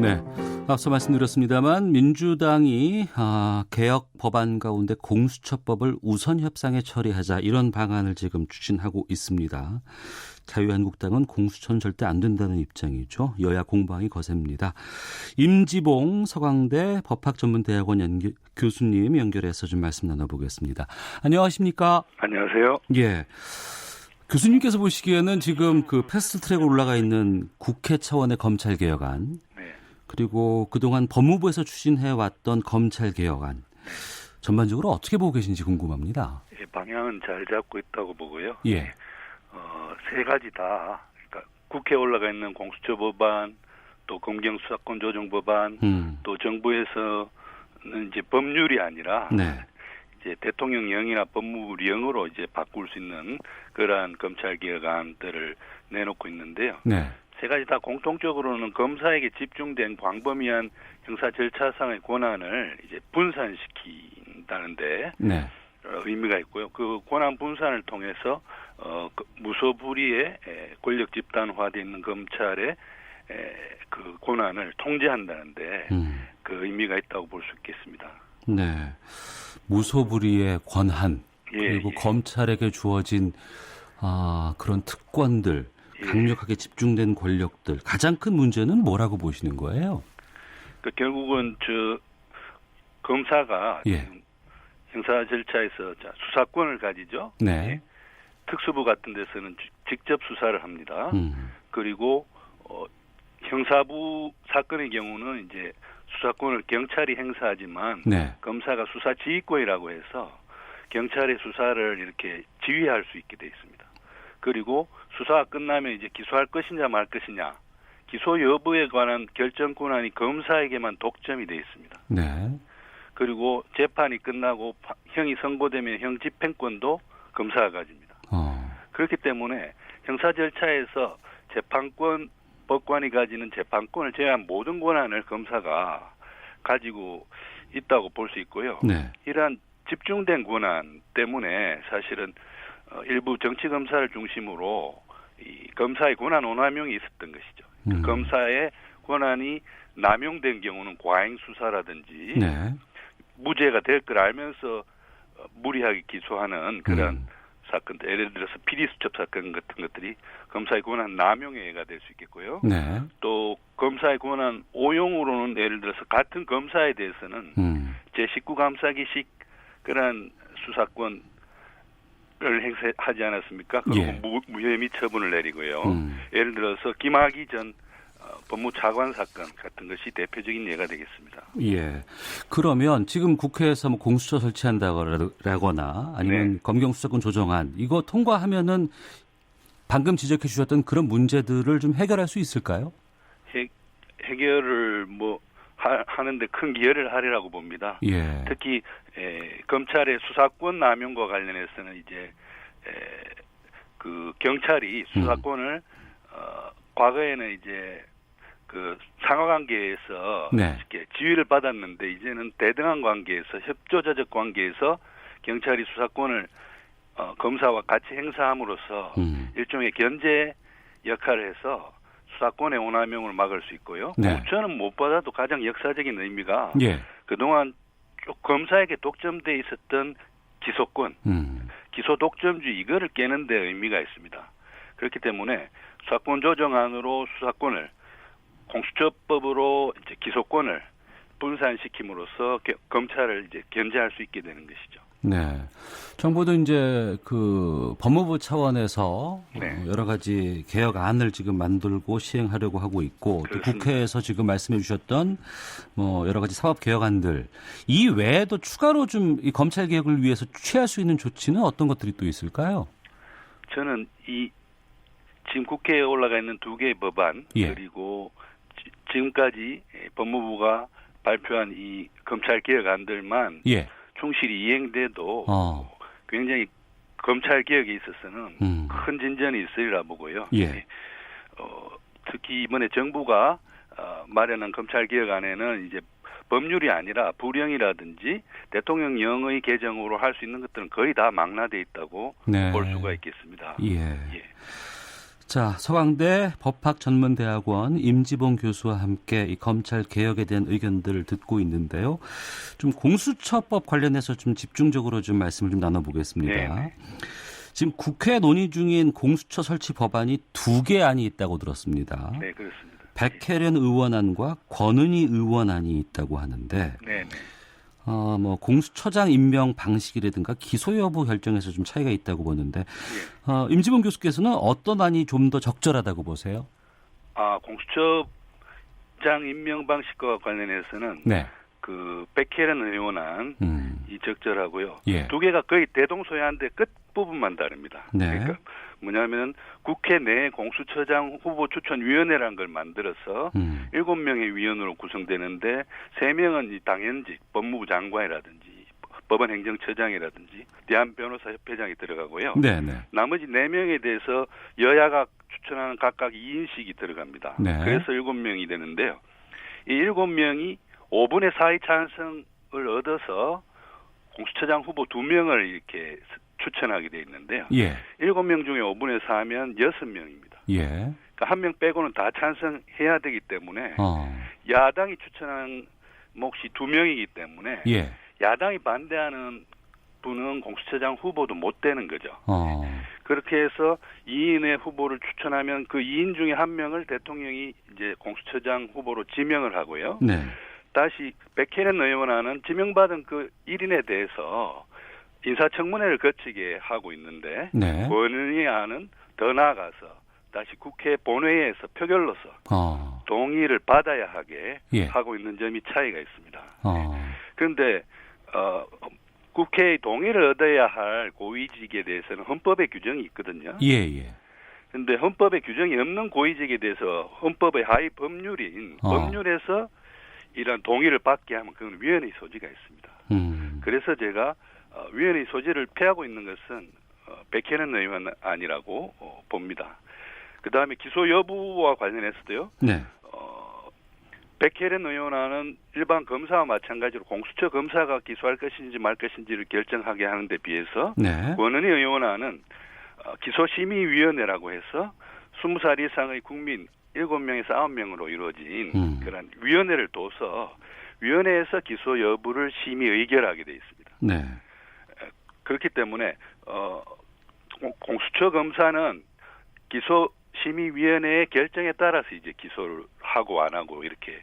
네, 앞서 말씀드렸습니다만 민주당이 개혁 법안 가운데 공수처법을 우선 협상에 처리하자 이런 방안을 지금 추진하고 있습니다. 자유한국당은 공수처는 절대 안 된다는 입장이죠. 여야 공방이 거셉니다. 임지봉 서강대 법학전문대학원 교수님 연결해서 좀 말씀 나눠보겠습니다. 안녕하십니까? 안녕하세요. 예. 교수님께서 보시기에는 지금 그 패스트트랙으로 올라가 있는 국회 차원의 검찰개혁안, 네. 그리고 그동안 법무부에서 추진해왔던 검찰개혁안, 전반적으로 어떻게 보고 계신지 궁금합니다. 예, 방향은 잘 잡고 있다고 보고요. 예. 세 가지 다, 그러니까 국회에 올라가 있는 공수처 법안, 또 검경수사권 조정 법안, 또 정부에서는 이제 법률이 아니라 네. 이제 대통령령이나 법무부령으로 이제 바꿀 수 있는 그러한 검찰개혁안들을 내놓고 있는데요. 네. 세 가지 다 공통적으로는 검사에게 집중된 광범위한 형사 절차상의 권한을 이제 분산시킨다는데 네. 의미가 있고요. 그 권한 분산을 통해서 무소불위의 권력 집단화되어 있는 검찰의 그 권한을 통제한다는데 그 의미가 있다고 볼 수 있겠습니다. 네. 무소불위의 권한, 그리고 검찰에게 주어진 그런 특권들, 강력하게 집중된 권력들, 가장 큰 문제는 뭐라고 보시는 거예요? 그 결국은 검사가 형사 절차에서 수사권을 가지죠. 네. 특수부 같은 데서는 직접 수사를 합니다. 그리고 형사부 사건의 경우는 이제 수사권을 경찰이 행사하지만 검사가 수사 지휘권이라고 해서 경찰의 수사를 이렇게 지휘할 수 있게 돼 있습니다. 그리고 수사가 끝나면 이제 기소할 것이냐 말 것이냐, 기소 여부에 관한 결정 권한이 검사에게만 독점이 돼 있습니다. 네. 그리고 재판이 끝나고 형이 선고되면 형 집행권도 검사가 가집니다. 그렇기 때문에 형사 절차에서 재판권, 법관이 가지는 재판권을 제외한 모든 권한을 검사가 가지고 있다고 볼 수 있고요. 네. 이러한 집중된 권한 때문에 사실은 일부 정치검사를 중심으로 이 검사의 권한 오남용이 있었던 것이죠. 검사의 권한이 남용된 경우는 과잉 수사라든지 무죄가 될 걸 알면서 무리하게 기소하는 그런 사건들, 예를 들어서 비리수첩 사건 같은 것들이 검사의 권한 남용에 의가 될 수 있겠고요. 네. 또 검사의 권한 오용으로는 예를 들어서 같은 검사에 대해서는 제19감사기식 그런 수사권을 행사하지 않았습니까? 그리고 무혐의 처분을 내리고요. 예를 들어서 김학의 전 법무차관 사건 같은 것이 대표적인 예가 되겠습니다. 예. 그러면 지금 국회에서 뭐 공수처 설치한다거나 아니면 검경수사권 조정안 이거 통과하면은 방금 지적해 주셨던 그런 문제들을 좀 해결할 수 있을까요? 해결을 하는데 큰 기여를 하리라고 봅니다. 예. 특히 검찰의 수사권 남용과 관련해서는 이제 그 경찰이 수사권을 과거에는 이제 그 상하관계에서 이렇게 지휘를 받았는데 이제는 대등한 관계에서 협조자적 관계에서 경찰이 수사권을 검사와 같이 행사함으로써 일종의 견제 역할을 해서 수사권의 오남용을 막을 수 있고요. 공수처는 무엇보다도 가장 역사적인 의미가 그동안 검사에게 독점돼 있었던 기소권, 기소 독점주의 이거를 깨는 데 의미가 있습니다. 그렇기 때문에 수사권 조정안으로 수사권을 공수처법으로 이제 기소권을 분산시킴으로써 검찰을 이제 견제할 수 있게 되는 것이죠. 네. 정부도 이제 그 법무부 차원에서 여러 가지 개혁안을 지금 만들고 시행하려고 하고 있고 또 국회에서 지금 말씀해 주셨던 뭐 여러 가지 사법 개혁안들 이 외에도 추가로 좀 이 검찰 개혁을 위해서 취할 수 있는 조치는 어떤 것들이 또 있을까요? 저는 지금 국회에 올라가 있는 두 개의 법안 그리고 지금까지 법무부가 발표한 이 검찰 개혁안들만 충실히 이행돼도 굉장히 검찰 개혁에 있어서는 큰 진전이 있으리라 보고요. 특히 이번에 정부가 마련한 검찰 개혁안에는 이제 법률이 아니라 부령이라든지 대통령령의 개정으로 할 수 있는 것들은 거의 다 망라돼 있다고 볼 수가 있겠습니다. 자, 서강대 법학전문대학원 임지봉 교수와 함께 이 검찰 개혁에 대한 의견들을 듣고 있는데요. 좀 공수처법 관련해서 좀 집중적으로 좀 말씀을 좀 나눠보겠습니다. 네. 지금 국회 논의 중인 공수처 설치 법안이 2개 안이 있다고 들었습니다. 네, 그렇습니다. 백혜련 의원안과 권은희 의원안이 있다고 하는데, 네. 뭐 공수처장 임명 방식이라든가 기소 여부 결정에서 좀 차이가 있다고 보는데, 임지봉 교수께서는 어떤 안이 좀 더 적절하다고 보세요? 공수처장 임명 방식과 관련해서는 네. 그 백혜련 의원안 이 적절하고요. 예. 2개가 거의 대동소이한데 끝 부분만 다릅니다. 네. 그러니까 뭐냐면 국회 내 공수처장 후보 추천위원회라는 걸 만들어서 7명의 위원으로 구성되는데 3명은 당연직, 법무부 장관이라든지 법원행정처장이라든지 대한변호사협회장이 들어가고요. 네네. 나머지 4명에 대해서 여야가 추천하는 각각 2인씩이 들어갑니다. 네. 그래서 7명이 되는데요. 이 7명이 5분의 4의 찬성을 얻어서 공수처장 후보 2명을 이렇게 추천하게 돼 있는데요. 예. 7명 중에 5분의 4면 6명입니다. 예. 그러니까 1명 빼고는 다 찬성해야 되기 때문에 야당이 추천한 몫이 2명이기 때문에 예. 야당이 반대하는 분은 공수처장 후보도 못 되는 거죠. 그렇게 해서 2인의 후보를 추천하면 그 2인 중에 1명을 대통령이 이제 공수처장 후보로 지명을 하고요. 네. 다시 백혜련 의원안은 지명받은 그 1인에 대해서 인사청문회를 거치게 하고 있는데 네. 권은희 안은 더 나아가서 다시 국회 본회의에서 표결로서 동의를 받아야 하게 예. 하고 있는 점이 차이가 있습니다. 그런데 국회의 동의를 얻어야 할 고위직에 대해서는 헌법에 규정이 있거든요. 예예. 그런데 헌법에 규정이 없는 고위직에 대해서 헌법의 하위 법률인 법률에서 이런 동의를 받게 하면 그건 위헌의 소지가 있습니다. 그래서 제가 위헌의 소지를 피하고 있는 것은 백혜련 의원 아니라고 봅니다. 그다음에 기소 여부와 관련해서도요. 네. 백혜련 의원안은 일반 검사와 마찬가지로 공수처 검사가 기소할 것인지 말 것인지를 결정하게 하는 데 비해서 네. 권은희 의원안은 기소심의위원회라고 해서 20살 이상의 국민 7명에서 9명으로 이루어진 그런 위원회를 둬서 위원회에서 기소 여부를 심의 의결하게 돼 있습니다. 네. 그렇기 때문에 공수처 검사는 기소심의위원회의 결정에 따라서 이제 기소를 하고 안 하고 이렇게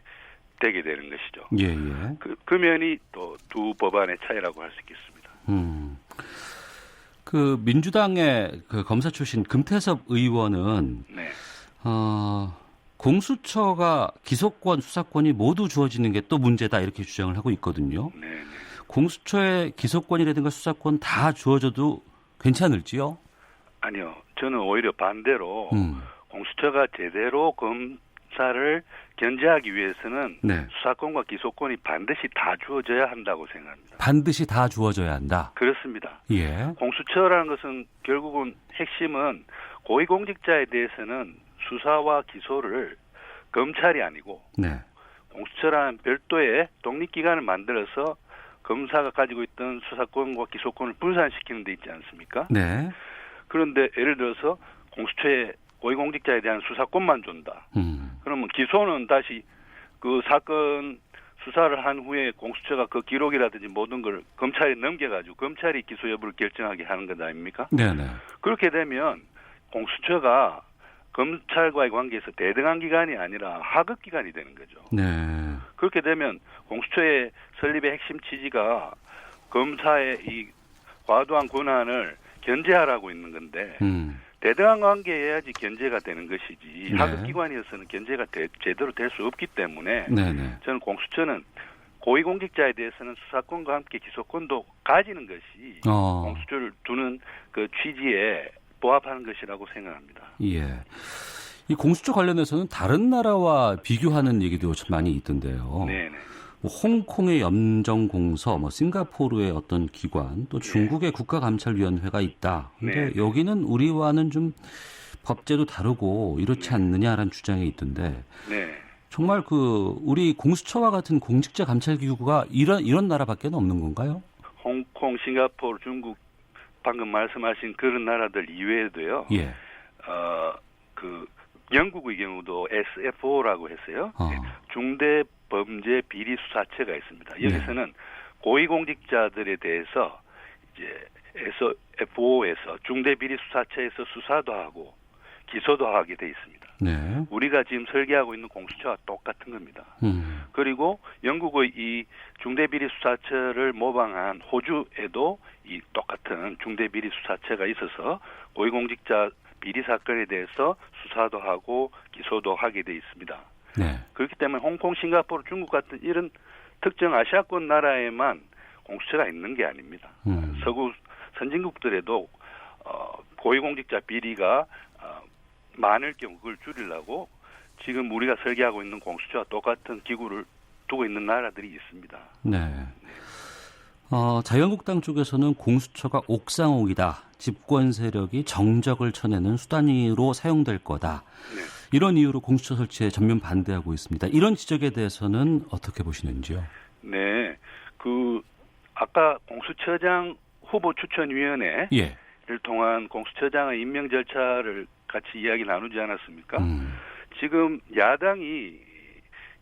되게 되는 것이죠. 예예. 그 면이 또 두 법안의 차이라고 할 수 있겠습니다. 그 민주당의 그 검사 출신 금태섭 의원은 네. 공수처가 기소권, 수사권이 모두 주어지는 게 또 문제다 이렇게 주장을 하고 있거든요. 네. 공수처의 기소권이라든가 수사권 다 주어져도 괜찮을지요? 아니요. 저는 오히려 반대로 공수처가 제대로 검사를 견제하기 위해서는 네. 수사권과 기소권이 반드시 다 주어져야 한다고 생각합니다. 반드시 다 주어져야 한다. 그렇습니다. 예. 공수처라는 것은 결국은 핵심은 고위공직자에 대해서는 수사와 기소를 검찰이 아니고 네. 공수처라는 별도의 독립기관을 만들어서 검사가 가지고 있던 수사권과 기소권을 분산시키는 데 있지 않습니까? 네. 그런데 예를 들어서 공수처에 고위공직자에 대한 수사권만 준다. 그러면 기소는 다시 그 사건 수사를 한 후에 공수처가 그 기록이라든지 모든 걸 검찰에 넘겨가지고 검찰이 기소 여부를 결정하게 하는 것 아닙니까? 네네. 그렇게 되면 공수처가 검찰과의 관계에서 대등한 기관이 아니라 하급 기관이 되는 거죠. 네. 그렇게 되면 공수처의 설립의 핵심 취지가 검사의 이 과도한 권한을 견제하라고 있는 건데 대등한 관계여야지 견제가 되는 것이지 네. 하급 기관이어서는 견제가 제대로 될 수 없기 때문에 네네. 저는 공수처는 고위공직자에 대해서는 수사권과 함께 기소권도 가지는 것이 공수처를 두는 그 취지에 부합하는 것이라고 생각합니다. 예. 이 공수처 관련해서는 다른 나라와 비교하는 얘기도 참 많이 있던데요. 네네. 뭐 홍콩의 염정공서, 뭐 싱가포르의 어떤 기관, 또 중국의 국가감찰위원회가 있다. 근데 여기는 우리와는 좀 법제도 다르고 이렇지 않느냐라는 주장이 있던데. 네. 정말 그 우리 공수처와 같은 공직자 감찰 기구가 이런 나라밖에 없는 건가요? 홍콩, 싱가포르, 중국 방금 말씀하신 그런 나라들 이외에도요. 예. 그 영국의 경우도 SFO라고 했어요. 중대범죄비리수사처가 있습니다. 여기서는 고위공직자들에 대해서 이제 SFO에서 중대비리수사처에서 수사도 하고 기소도 하게 돼 있습니다. 네. 우리가 지금 설계하고 있는 공수처와 똑같은 겁니다. 그리고 영국의 이 중대비리수사처를 모방한 호주에도 이 똑같은 중대비리수사처가 있어서 고위공직자 비리 사건에 대해서 수사도 하고 기소도 하게 돼 있습니다. 네. 그렇기 때문에 홍콩, 싱가포르, 중국 같은 이런 특정 아시아권 나라에만 공수처가 있는 게 아닙니다. 서구 선진국들에도 고위공직자 비리가 많을 경우 그걸 줄이려고 지금 우리가 설계하고 있는 공수처와 똑같은 기구를 두고 있는 나라들이 있습니다. 네. 자유한국당 쪽에서는 공수처가 옥상옥이다. 집권 세력이 정적을 쳐내는 수단으로 사용될 거다. 네. 이런 이유로 공수처 설치에 전면 반대하고 있습니다. 이런 지적에 대해서는 어떻게 보시는지요? 네. 아까 공수처장 후보 추천위원회를 통한 공수처장의 임명 절차를 같이 이야기 나누지 않았습니까? 지금 야당이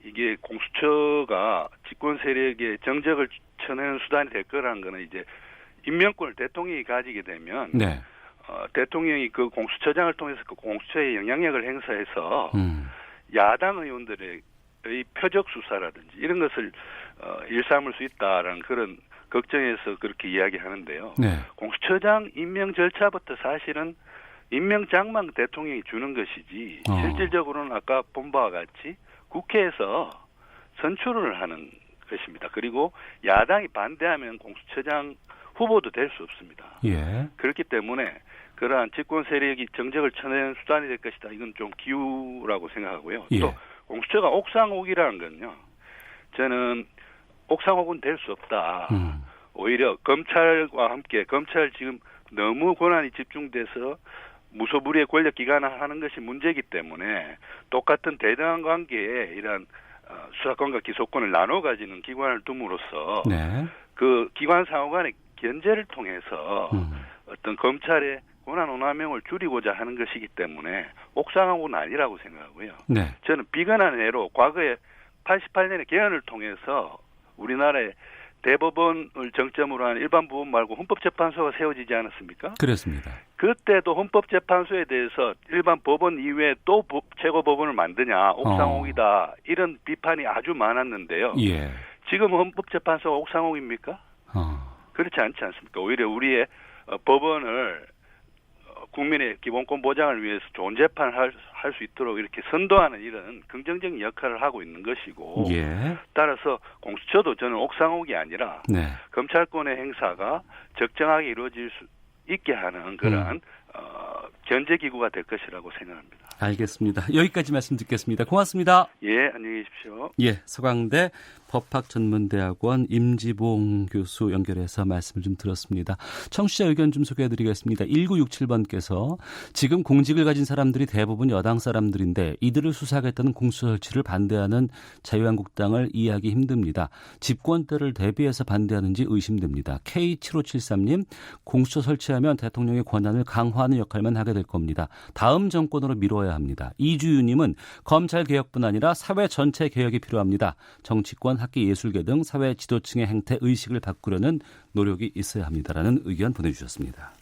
이게 공수처가 집권 세력의 정적을 쳐내는 수단이 될 거라는 거는 이제 임명권을 대통령이 가지게 되면 대통령이 그 공수처장을 통해서 그 공수처의 영향력을 행사해서 야당 의원들의 표적 수사라든지 이런 것을 일삼을 수 있다라는 그런 걱정에서 그렇게 이야기하는데요. 공수처장 임명 절차부터 사실은 임명장만 대통령이 주는 것이지 실질적으로는 아까 본 바와 같이 국회에서 선출을 하는 것입니다. 그리고 야당이 반대하면 공수처장 후보도 될 수 없습니다. 그렇기 때문에 그러한 집권 세력이 정적을 쳐내는 수단이 될 것이다. 이건 좀 기우라고 생각하고요. 또 공수처가 옥상옥이라는 건요. 저는 옥상옥은 될 수 없다. 오히려 검찰과 함께 검찰 지금 너무 권한이 집중돼서 무소불위의 권력 기관을 하는 것이 문제이기 때문에 똑같은 대등한 관계에 이러한 수사권과 기소권을 나눠 가지는 기관을 둠으로써 그 기관 상호 간의 견제를 통해서 어떤 검찰의 권한 운남용을 줄이고자 하는 것이기 때문에 옥상옥은 아니라고 생각하고요. 저는 비근한 예로 과거에 88년에 개헌을 통해서 우리나라의 대법원을 정점으로 한 일반법원 말고 헌법재판소가 세워지지 않았습니까? 그렇습니다. 그때도 헌법재판소에 대해서 일반 법원 이외에 또 최고법원을 만드냐, 옥상옥이다 이런 비판이 아주 많았는데요. 지금 헌법재판소가 옥상옥입니까? 그렇지 않지 않습니까? 오히려 우리의 법원을 국민의 기본권 보장을 위해서 좋은 재판을 할 수 있도록 이렇게 선도하는 이런 긍정적인 역할을 하고 있는 것이고 따라서 공수처도 저는 옥상옥이 아니라 검찰권의 행사가 적정하게 이루어질 수 있게 하는 그러한 견제기구가 될 것이라고 생각합니다. 알겠습니다. 여기까지 말씀 듣겠습니다. 고맙습니다. 안녕히 계십시오. 서강대 법학전문대학원 임지봉 교수 연결해서 말씀을 좀 들었습니다. 청취자 의견 좀 소개해드리겠습니다. 1967번께서 지금 공직을 가진 사람들이 대부분 여당 사람들인데 이들을 수사하겠다는 공수처 설치를 반대하는 자유한국당을 이해하기 힘듭니다. 집권 때를 대비해서 반대하는지 의심됩니다. K7573님, 공수처 설치하면 대통령의 권한을 강화하는 역할만 하게 될 겁니다. 다음 정권으로 미뤄야 합니다. 이주유님은 검찰 개혁뿐 아니라 사회 전체 개혁이 필요합니다. 정치권, 학계, 예술계 등 사회 지도층의 행태, 의식을 바꾸려는 노력이 있어야 합니다라는 의견 보내주셨습니다.